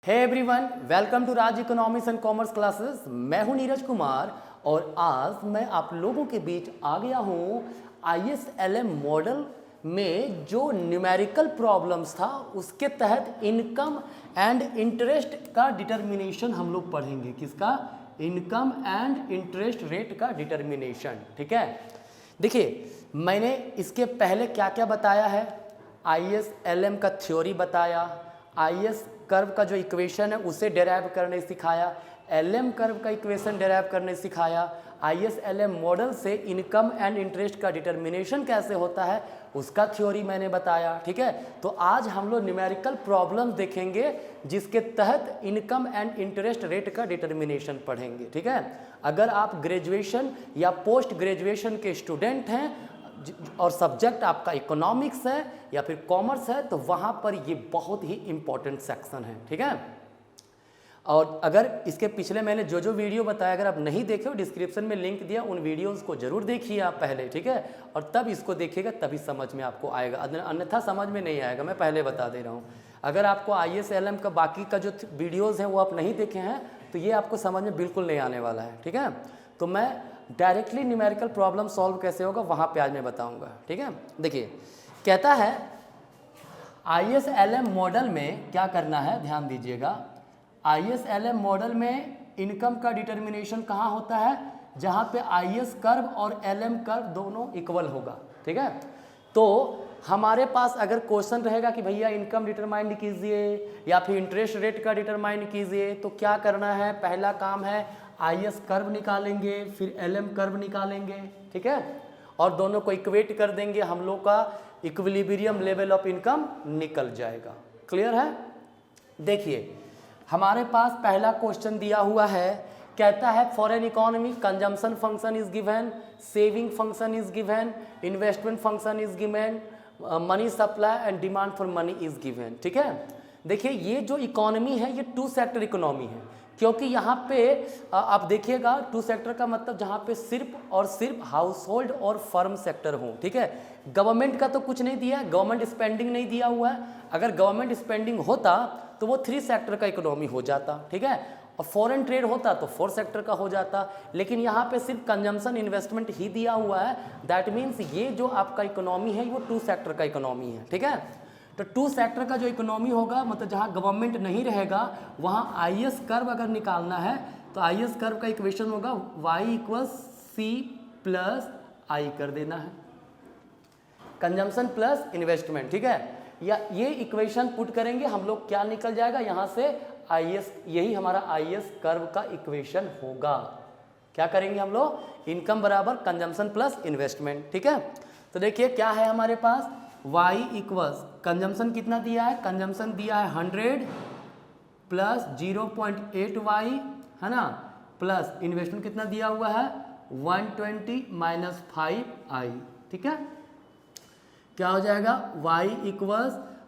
Hey everyone, welcome to Raj economics and commerce classes. मैं हूं नीरज कुमार और आज मैं आप लोगों के बीच आ गया हूं ISLM मॉडल में जो न्यूमेरिकल प्रॉब्लम्स था उसके तहत इनकम एंड इंटरेस्ट का डिटर्मिनेशन हम लोग पढ़ेंगे। किसका? इनकम एंड इंटरेस्ट रेट का डिटर्मिनेशन। ठीक है, देखिए मैंने इसके पहले क्या क्या बताया है। ISLM का थ्योरी बताया, IS कर्व का जो इक्वेशन है उसे डेराइव करने सिखाया, LM कर्व का इक्वेशन डेराइव करने सिखाया, ISLM मॉडल से इनकम एंड इंटरेस्ट का डिटर्मिनेशन कैसे होता है उसका थ्योरी मैंने बताया। ठीक है, तो आज हम लोग न्यूमेरिकल प्रॉब्लम्स देखेंगे जिसके तहत इनकम एंड इंटरेस्ट रेट का डिटर्मिनेशन पढ़ेंगे। ठीक है, अगर आप ग्रेजुएशन या पोस्ट ग्रेजुएशन के स्टूडेंट हैं और सब्जेक्ट आपका इकोनॉमिक्स है या फिर कॉमर्स है तो वहाँ पर ये बहुत ही इम्पोर्टेंट सेक्शन है। ठीक है, और अगर इसके पिछले मैंने जो जो वीडियो बताया अगर आप नहीं देखे हो डिस्क्रिप्शन में लिंक दिया, उन वीडियोस को जरूर देखिए आप पहले। ठीक है, और तब इसको देखिएगा तभी समझ में आपको आएगा, अन्यथा समझ में नहीं आएगा। मैं पहले बता दे रहा हूँ, अगर आपको ISLM का बाकी का जो वीडियोज़ हैं वो आप नहीं देखे हैं तो ये आपको समझ में बिल्कुल नहीं आने वाला है। ठीक है, तो मैं डायरेक्टली न्यूमेरिकल प्रॉब्लम सॉल्व कैसे होगा वहाँ पे आज मैं बताऊँगा। ठीक है, देखिए कहता है ISLM मॉडल में क्या करना है, ध्यान दीजिएगा। ISLM मॉडल में इनकम का डिटर्मिनेशन कहाँ होता है? जहाँ पे IS कर्व और LM कर्व दोनों इक्वल होगा। ठीक है, तो हमारे पास अगर क्वेश्चन रहेगा कि भैया इनकम डिटरमाइन कीजिए या फिर इंटरेस्ट रेट का डिटरमाइन कीजिए तो क्या करना है? पहला काम है IS कर्व निकालेंगे, फिर LM कर्व निकालेंगे। ठीक है, और दोनों को इक्वेट कर देंगे, हम लोग का इक्विलिब्रियम लेवल ऑफ इनकम निकल जाएगा। क्लियर है? देखिए हमारे पास पहला क्वेश्चन दिया हुआ है, कहता है for an economy consumption function is given, saving function is given, investment function is given, money supply and demand for money is given. ठीक है, देखिए ये जो इकोनॉमी है ये टू सेक्टर इकोनॉमी है, क्योंकि यहाँ पे आप देखिएगा टू सेक्टर का मतलब जहाँ पे सिर्फ और सिर्फ हाउस होल्ड और फर्म सेक्टर हो। ठीक है, गवर्नमेंट का तो कुछ नहीं दिया है, गवर्नमेंट स्पेंडिंग नहीं दिया हुआ है। अगर गवर्नमेंट स्पेंडिंग होता तो वो थ्री सेक्टर का इकोनॉमी हो जाता। ठीक है, और फॉरेन ट्रेड होता तो फोर सेक्टर का हो जाता, लेकिन यहाँ पे सिर्फ कंजम्पशन इन्वेस्टमेंट ही दिया हुआ है। दैट मीन्स ये जो आपका इकोनॉमी है वो टू सेक्टर का इकोनॉमी है। ठीक है, तो टू सेक्टर का जो इकोनॉमी होगा मतलब जहाँ गवर्नमेंट नहीं रहेगा वहाँ IS कर्व अगर निकालना है तो IS कर्व का इक्वेशन होगा Y = C + I कर देना है, कंजम्पशन प्लस इन्वेस्टमेंट। ठीक है, या ये इक्वेशन पुट करेंगे हम लोग, क्या निकल जाएगा यहाँ से? IS, यही हमारा IS कर्व का इक्वेशन होगा। क्या करेंगे हम लोग? इनकम बराबर कंजम्पशन प्लस इन्वेस्टमेंट। ठीक है, तो देखिए क्या है हमारे पास, Y = कंजम्पशन कितना दिया है? कंजम्पशन दिया है 100 प्लस 0.8Y है ना, प्लस इन्वेस्टमेंट कितना दिया हुआ है? 120 - 5I। ठीक है, क्या हो जाएगा? Y =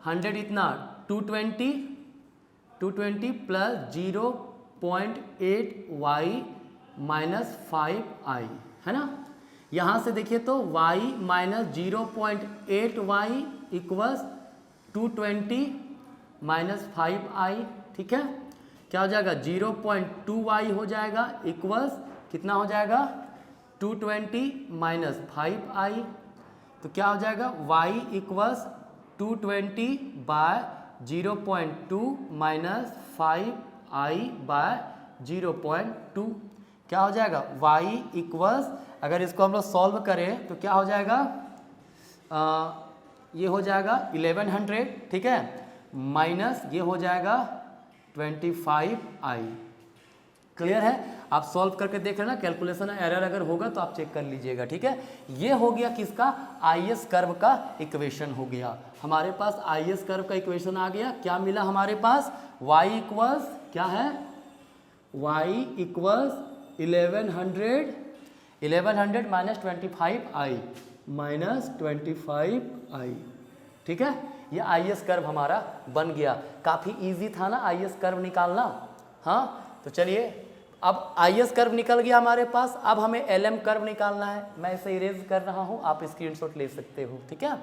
100 इतना 220 प्लस 0.8Y - 5I है ना। यहाँ से देखिए तो Y - 0.8Y = 220 - 5I। ठीक है, क्या हो जाएगा? 0.2Y हो जाएगा इक्वल्स कितना हो जाएगा? 220 - 5I। तो क्या हो जाएगा? Y = 220 / 0.2 - 5I / 0.2 क्या हो जाएगा? Y = अगर इसको हम लोग सॉल्व करें तो क्या हो जाएगा? ये हो जाएगा 1100। ठीक है, माइनस ये हो जाएगा 25I। क्लियर है? आप सॉल्व करके देख लेना, कैलकुलेशन एरर अगर होगा तो आप चेक कर लीजिएगा। ठीक है, ये हो गया किसका? IS कर्व का इक्वेशन हो गया। हमारे पास IS कर्व का इक्वेशन आ गया। क्या मिला हमारे पास? Y = क्या है? Y = 1100 - 25I - 25I। ठीक है, ये IS कर्व हमारा बन गया। काफ़ी इजी था ना IS कर्व निकालना। हाँ, तो चलिए अब IS कर्व निकल गया हमारे पास, अब हमें LM कर्व निकालना है। मैं इसे इरेज कर रहा हूँ, आप स्क्रीनशॉट ले सकते हो। ठीक है,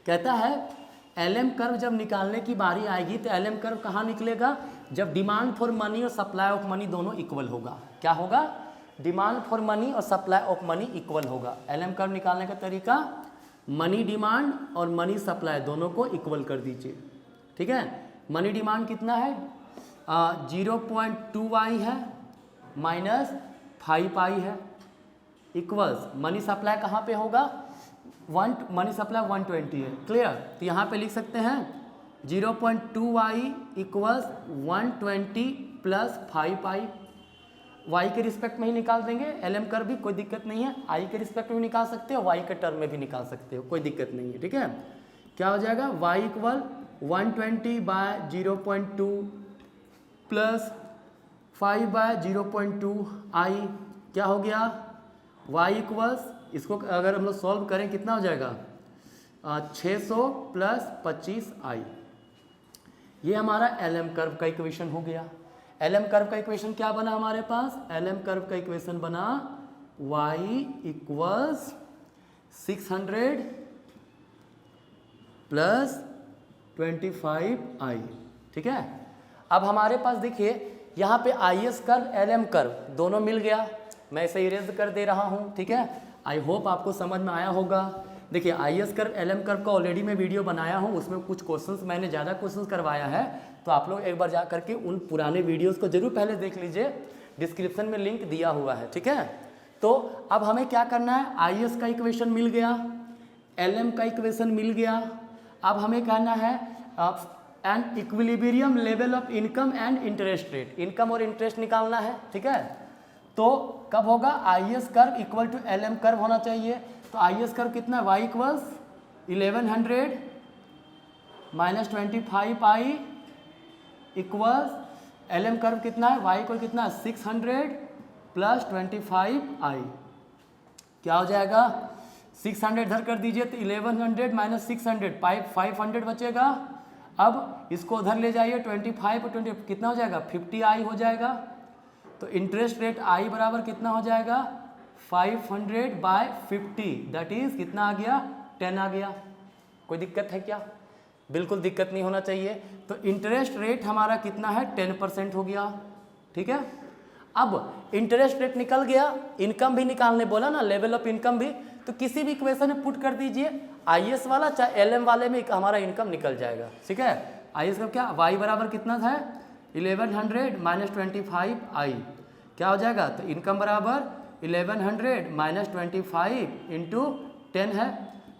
कहता है LM कर्व जब निकालने की बारी आएगी तो LM कर्व कहाँ निकलेगा, जब डिमांड फॉर मनी और सप्लाई ऑफ मनी दोनों इक्वल होगा। क्या होगा, डिमांड फॉर मनी और सप्लाई ऑफ मनी इक्वल होगा। LM कर्व निकालने का तरीका, मनी डिमांड और मनी सप्लाई दोनों को इक्वल कर दीजिए। ठीक है, मनी डिमांड कितना है 0.2y है माइनस 5i है इक्वल्स मनी सप्लाई कहाँ पे होगा मनी सप्लाई 120 है। क्लियर, तो यहाँ पे लिख सकते हैं 0.2y equals 120 plus 5i। y के रिस्पेक्ट में ही निकाल देंगे, LM कर्व भी कोई दिक्कत नहीं है, i के रिस्पेक्ट में भी निकाल सकते हो, y के टर्म में भी निकाल सकते हो, कोई दिक्कत नहीं है। ठीक है, क्या हो जाएगा y equal 120 by 0.2 plus 5 by 0.2 i, क्या हो गया y इक्वल्स, इसको अगर हम लोग सॉल्व करें कितना हो जाएगा 600 प्लस 25i। ये हमारा LM कर्व का इक्वेशन हो गया। LM कर्व का इक्वेशन क्या बना हमारे पास, LM कर्व का इक्वेशन बना y इक्वल्स 600 प्लस 25i। ठीक है, अब हमारे पास देखिए यहाँ पे IS कर्व LM कर्व दोनों मिल गया, मैं इसे इरेज कर दे रहा हूँ। ठीक है, आई होप आपको समझ में आया होगा। देखिए IS कर्व LM कर्व का ऑलरेडी मैं वीडियो बनाया हूँ, उसमें कुछ क्वेश्चंस मैंने ज़्यादा क्वेश्चंस करवाया है, तो आप लोग एक बार जा करके उन पुराने वीडियोस को जरूर पहले देख लीजिए, डिस्क्रिप्शन में लिंक दिया हुआ है। ठीक है, तो अब हमें क्या करना है, IS का इक्वेशन मिल गया, LM का इक्वेशन मिल गया, अब हमें कहना है and equilibrium level of income and interest rate, income और इंटरेस्ट निकालना है। ठीक है, तो कब होगा IS curve equal to LM curve होना चाहिए। तो IS कर्व कितना है, y equals 1100 minus 25i equals LM curve कितना है, y इक्वल कितना है 600 प्लस 25i, क्या हो जाएगा 600 इधर कर दीजिए तो 1100 माइनस 600 500 बचेगा। अब इसको उधर ले जाइए 25 और 20 कितना हो जाएगा 50i हो जाएगा। तो इंटरेस्ट रेट i बराबर कितना हो जाएगा 500 बाय 50, दैट इज कितना आ गया 10 आ गया। कोई दिक्कत है क्या, बिल्कुल दिक्कत नहीं होना चाहिए। तो इंटरेस्ट रेट हमारा कितना है 10% हो गया। ठीक है, अब इंटरेस्ट रेट निकल गया, इनकम भी निकालने बोला ना, लेवल ऑफ इनकम भी, तो किसी भी इक्वेशन में पुट कर दीजिए, IS वाला चाहे LM वाले में हमारा इनकम निकल जाएगा। ठीक है, IS का क्या y बराबर कितना था 1100 माइनस 25i, क्या हो जाएगा, तो इनकम बराबर 1100 माइनस 25 इंटू 10 है,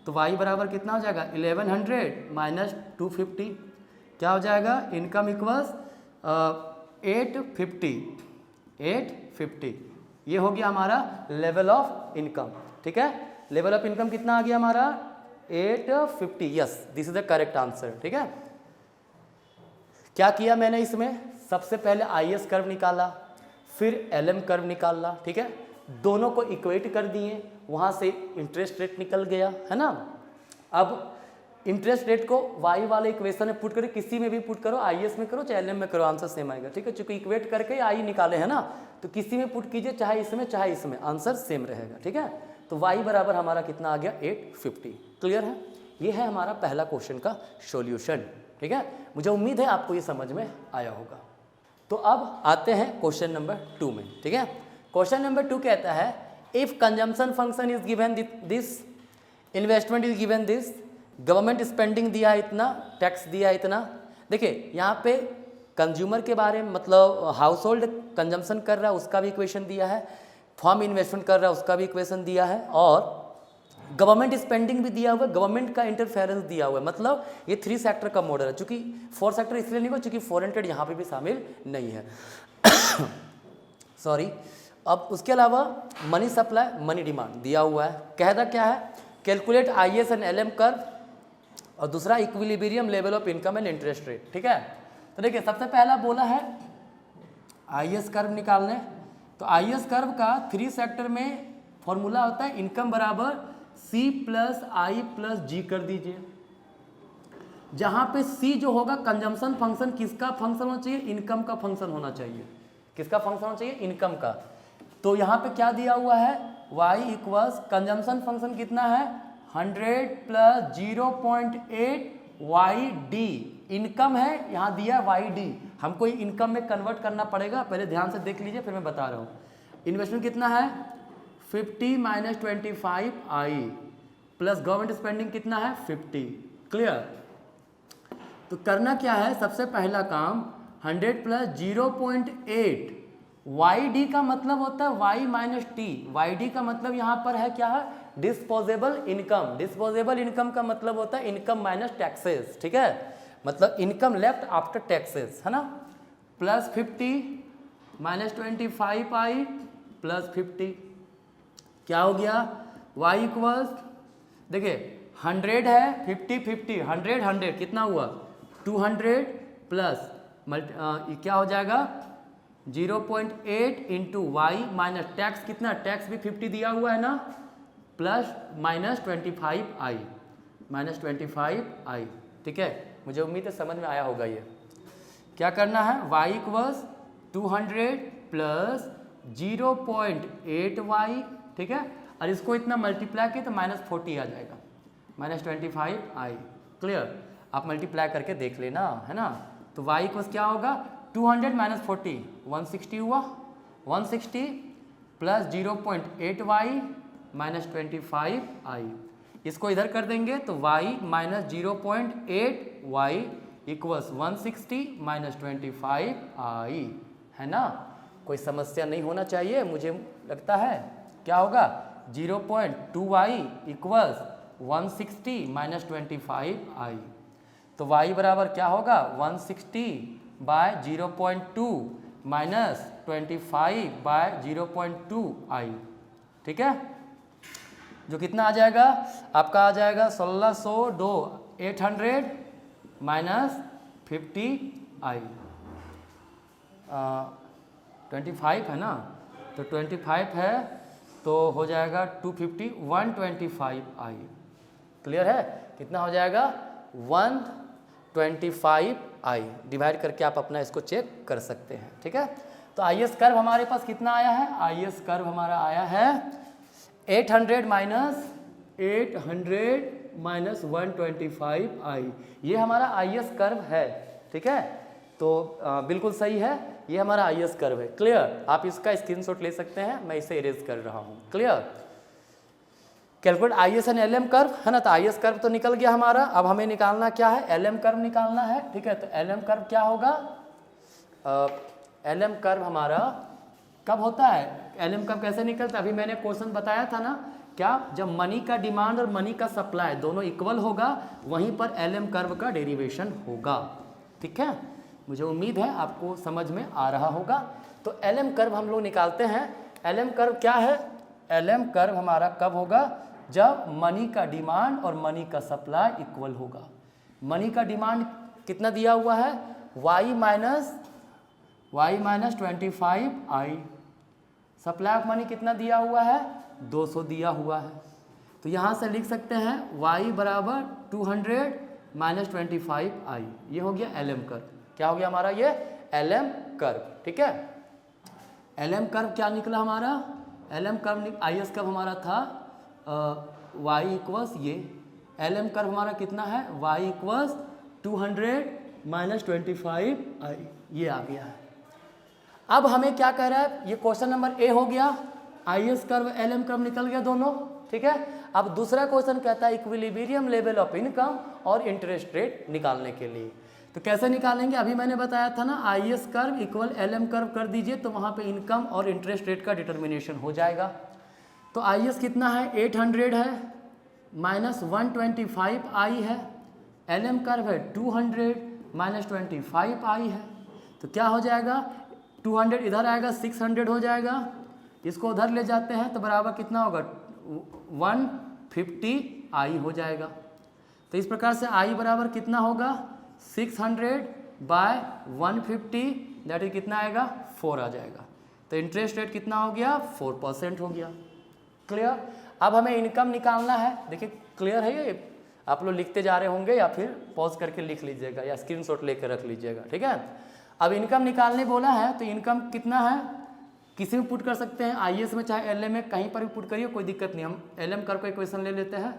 तो y बराबर कितना हो जाएगा 1100 माइनस 250, क्या हो जाएगा इनकम इक्वल्स 850, ये हो गया हमारा लेवल ऑफ इनकम। ठीक है, लेवल ऑफ इनकम कितना आ गया हमारा 850, yes this is the correct answer. ठीक है, क्या किया मैंने इसमें, सबसे पहले IS कर्व निकाला, फिर LM कर्व निकाला। ठीक है, दोनों को इक्वेट कर दिए, वहाँ से इंटरेस्ट रेट निकल गया है ना। अब इंटरेस्ट रेट को y वाले इक्वेशन में पुट करो, किसी में भी पुट करो, IS में करो चाहे LM में करो, आंसर सेम आएगा। ठीक है, चूंकि इक्वेट करके आई निकाले है ना, तो किसी में पुट कीजिए, चाहे इसमें आंसर सेम रहेगा। ठीक है, तो y बराबर हमारा कितना आ गया 850। क्लियर है, ये है हमारा पहला क्वेश्चन का सॉल्यूशन। ठीक है, मुझे उम्मीद है आपको ये समझ में आया होगा। तो अब आते हैं क्वेश्चन नंबर 2 में। ठीक है, क्वेश्चन नंबर 2 कहता है if consumption function is given this, investment is given this, government spending दिया इतना, टैक्स दिया इतना। देखिए यहाँ पे कंज्यूमर के बारे में, मतलब हाउस होल्ड कंजम्पशन कर रहा है उसका भी इक्वेशन दिया है, फॉर्म इन्वेस्टमेंट कर रहा है उसका भी इक्वेशन दिया है, और गवर्नमेंट स्पेंडिंग भी दिया हुआ है, गवर्नमेंट का इंटरफेरेंस दिया हुआ है। मतलब ये 3 सेक्टर का मॉडल है, चूंकि 4 सेक्टर इसलिए नहीं हुआ चूंकि फॉरेन यहाँ पे भी शामिल नहीं है सॉरी। अब उसके अलावा मनी सप्लाई मनी डिमांड दिया हुआ है, कहता क्या है calculate IS and LM curve, और दूसरा equilibrium level of income and interest rate. ठीक है, तो देखिए सबसे पहला बोला है IS कर्व निकालने, तो IS कर्व का 3 सेक्टर में फॉर्मूला होता है इनकम बराबर C plus I plus G कर दीजिए, जहाँ पे C जो होगा कंजम्पशन फंक्शन, किसका फंक्शन होना चाहिए, इनकम का फंक्शन होना चाहिए। किसका फंक्शन होना चाहिए, इनकम का। तो यहाँ पे क्या दिया हुआ है y इक्वल्स कंजम्पशन फंक्शन कितना है 100 प्लस 0.8 वाई डी इनकम है, यहाँ दिया वाई डी, हमको इनकम में कन्वर्ट करना पड़ेगा, पहले ध्यान से देख लीजिए फिर मैं बता रहा हूँ। इन्वेस्टमेंट कितना है 50 माइनस 25 आई प्लस गवर्नमेंट स्पेंडिंग कितना है 50। क्लियर? तो करना क्या है, सबसे पहला काम 100 प्लस 0.8 वाई डी का मतलब होता है Y minus T. Y D का मतलब यहाँ पर है क्या है डिस्पोजेबल इनकम। डिस्पोजेबल इनकम का मतलब होता है इनकम माइनस टैक्सेस, ठीक है, मतलब इनकम लेफ्ट आफ्टर टैक्सेस, है ना। प्लस 50 माइनस 25 आई प्लस 50 क्या हो गया y इक्वल्स, देखिए 100 है 50 50 100 100 कितना हुआ 200 प्लस क्या हो जाएगा 0.8 इंटू वाई माइनस टैक्स कितना, टैक्स भी 50 दिया हुआ है ना, प्लस माइनस 25 आई माइनस 25 आई। ठीक है, मुझे उम्मीद है समझ में आया होगा। ये क्या करना है y इक्वल्स 200 प्लस 0.8 वाई, ठीक है, और इसको इतना मल्टीप्लाई किया तो माइनस 40 आ जाएगा, माइनस 25 आई। क्लियर? आप मल्टीप्लाई करके देख लेना, है ना। तो y इक्वल्स क्या होगा 200 माइनस 40 160 हुआ, 160 प्लस 0.8 वाई माइनस 25 आई। इसको इधर कर देंगे तो y minus 0.8 Y equals 160 minus 25 I, है ना। कोई समस्या नहीं होना चाहिए, मुझे लगता है क्या होगा 0.2 वाई इक्वल्स 160 माइनस 25 आई। तो y बराबर क्या होगा 160 बाय 0.2 माइनस 25 बाय 0.2 आई, ठीक है, जो कितना आ जाएगा आपका आ जाएगा 1602 800 माइनस 50 आई। 25 है ना, तो 25 है तो हो जाएगा 250 125 आई। क्लियर है? कितना हो जाएगा 125 आई। डिवाइड करके आप अपना इसको चेक कर सकते हैं, ठीक है। तो आई एस कर्व हमारे पास कितना आया है, आई एस कर्व हमारा आया है 800 माइनस 125 आई। ये हमारा आई एस कर्व है, ठीक है। तो बिल्कुल सही है, ये हमारा आई एस कर्व है। क्लियर? आप इसका स्क्रीनशॉट ले सकते हैं, मैं इसे इरेज कर रहा हूँ। Clear? Calculate I S and L M curve, है ना। तो आई एस कर्व तो निकल गया हमारा, अब हमें निकालना क्या है एल एम कर्व निकालना है, ठीक है। तो एल एम कर्व क्या होगा, एल एम कर्व हमारा कब होता है, एल एम कर्व कैसे निकलता है, अभी मैंने क्वेश्चन बताया था ना, क्या जब मनी का डिमांड और मनी का सप्लाई दोनों इक्वल होगा वहीं पर एल एम कर्व का डेरिवेशन होगा, ठीक है। मुझे उम्मीद है आपको समझ में आ रहा होगा। तो एल एम कर्व हम लोग निकालते हैं। एल एम कर्व क्या है, एल एम कर्व हमारा कब होगा, जब मनी का डिमांड और मनी का सप्लाई इक्वल होगा। मनी का डिमांड कितना दिया हुआ है y minus 25 I, supply of money कितना दिया हुआ है 200 दिया हुआ है। तो यहाँ से लिख सकते हैं y बराबर 200 माइनस 25 आई। ये हो गया एल एम कर्व। क्या हो गया हमारा ये एल एम कर्व, ठीक है। एल एम कर्व क्या निकला हमारा, L M curve I S curve हमारा था y इक्वल्स ये, एल एम कर्व हमारा कितना है y इक्वल्स 200 माइनस 25 आई, ये आ गया है। अब हमें क्या कह रहा है, ये क्वेश्चन नंबर ए हो गया, I S curve L M curve निकल गया दोनों, ठीक है। अब दूसरा क्वेश्चन कहता है इक्विलिब्रियम लेवल ऑफ इनकम और इंटरेस्ट रेट निकालने के लिए। तो कैसे निकालेंगे, अभी मैंने बताया था ना, I S curve equal L M curve कर दीजिए तो वहाँ पे इनकम और इंटरेस्ट रेट का डिटर्मिनेशन हो जाएगा। तो आई एस कितना है 800 है माइनस 125 आई है, एल एम कर्व है 200 माइनस 25 आई है। तो क्या हो जाएगा 200 इधर आएगा 600 हो जाएगा, इसको उधर ले जाते हैं तो बराबर कितना होगा 150 आई हो जाएगा। तो इस प्रकार से आई बराबर कितना होगा 600 बाय 150, दैट इज कितना आएगा 4 आ जाएगा। तो इंटरेस्ट रेट कितना हो गया 4% हो गया। क्लियर? अब हमें इनकम निकालना है। देखिए क्लियर है ये, आप लोग लिखते जा रहे होंगे या फिर पॉज करके लिख लीजिएगा या स्क्रीनशॉट लेकर रख लीजिएगा, ठीक है। अब इनकम निकालने बोला है तो इनकम कितना है किसी में पुट कर सकते हैं, आईएएस में चाहे एलए में, कहीं पर भी पुट करिए कोई दिक्कत नहीं। हम एलएम कर्व का इक्वेशन ले लेते हैं,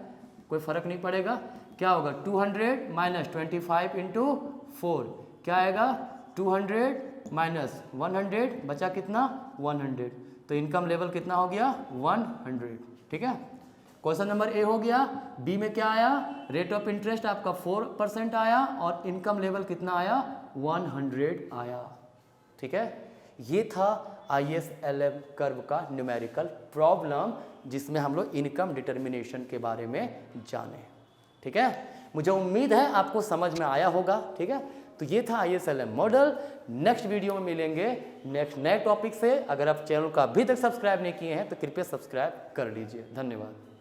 कोई फ़र्क नहीं पड़ेगा। क्या होगा 200 माइनस 25 इंटू 4 क्या आएगा 200 माइनस 100 बचा कितना 100, तो इनकम लेवल कितना हो गया 100। ठीक है, क्वेश्चन नंबर ए हो गया। बी में क्या आया, रेट ऑफ इंटरेस्ट आपका 4% आया और इनकम लेवल कितना आया 100 आया। ठीक है, ये था ISLM कर्व का न्यूमेरिकल प्रॉब्लम जिसमें हम लोग इनकम डिटर्मिनेशन के बारे में जाने। ठीक है, मुझे उम्मीद है आपको समझ में आया होगा। ठीक है, तो ये था ISLM मॉडल। नेक्स्ट वीडियो में मिलेंगे नेक्स्ट नए टॉपिक से। अगर आप चैनल को अभी तक सब्सक्राइब नहीं किए हैं तो कृपया सब्सक्राइब कर लीजिए। धन्यवाद।